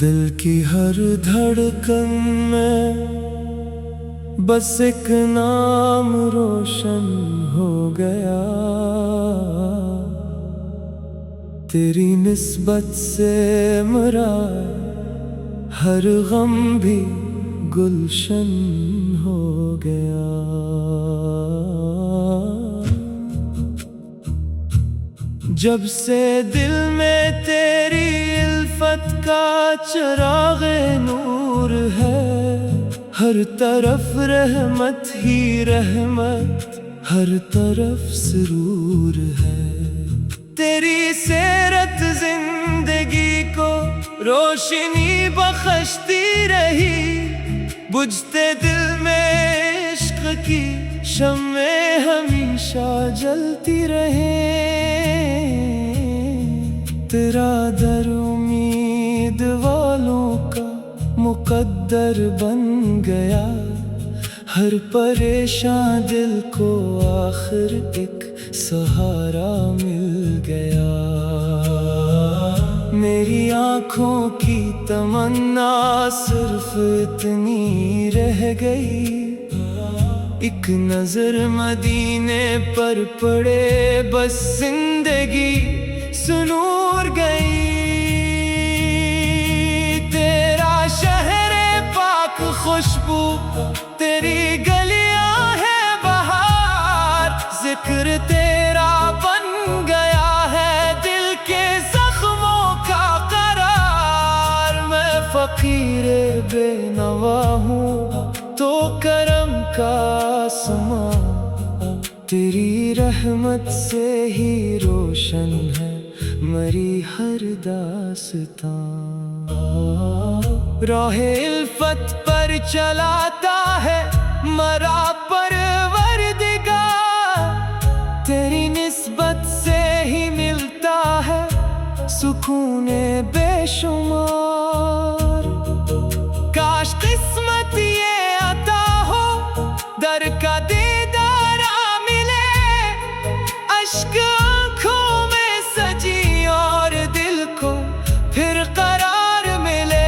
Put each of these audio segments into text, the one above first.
दिल की हर धड़कन में बस एक नाम रोशन हो गया। तेरी निस्बत से मेरा हर गम भी गुलशन हो गया। जब से दिल में तेरी इल्फत का चिराग़े नूर है, हर तरफ रहमत ही रहमत, हर तरफ सुरूर है। तेरी सेरत जिंदगी को रोशनी बख्शती रही, बुझते दिल में इश्क की शम्में हमेशा जलती रहे। तेरा दर उम्मीद वालों का मुकद्दर बन गया, हर परेशान दिल को आखिर एक सहारा मिल गया। मेरी आँखों की तमन्ना सिर्फ इतनी रह गई, एक नजर मदीने पर पड़े बस जिंदगी सुनूर गई। तेरा शहरे पाक खुशबू, तेरी गलियां है बहार, जिक्र तेरा बन गया है दिल के जख्मों का करार। मैं फकीरे बेनवा हूँ तो करम का समा, तेरी रहमत से ही रोशन है मरी हर दास्तां। राहे इल्फत पर चलाता है मरा परवरदिगार, तेरी निस्बत से ही मिलता है सुकूने बेशुमार। काश किस्मत ये अता हो दर का दीदारा मिले, अश्क आँखों में सजी और दिल को फिर करार मिले।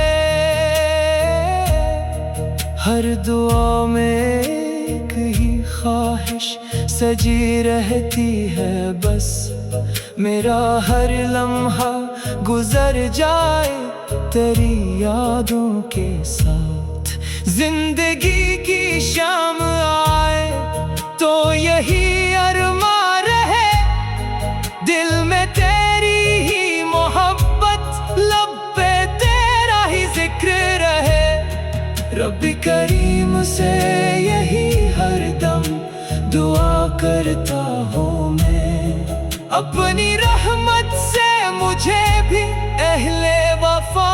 हर दुआ में एक ही ख्वाहिश सजी रहती है बस, मेरा हर लम्हा गुजर जाए तेरी यादों के साथ। जिंदगी की शाम आए तो यही अरमा रहे, दिल में तेरी ही मोहब्बत, लब पे तेरा ही जिक्र रहे। रब्बी करीम से यही हरदम दुआ करता हूँ मैं, अपनी रहमत से मुझे भी अहले वफा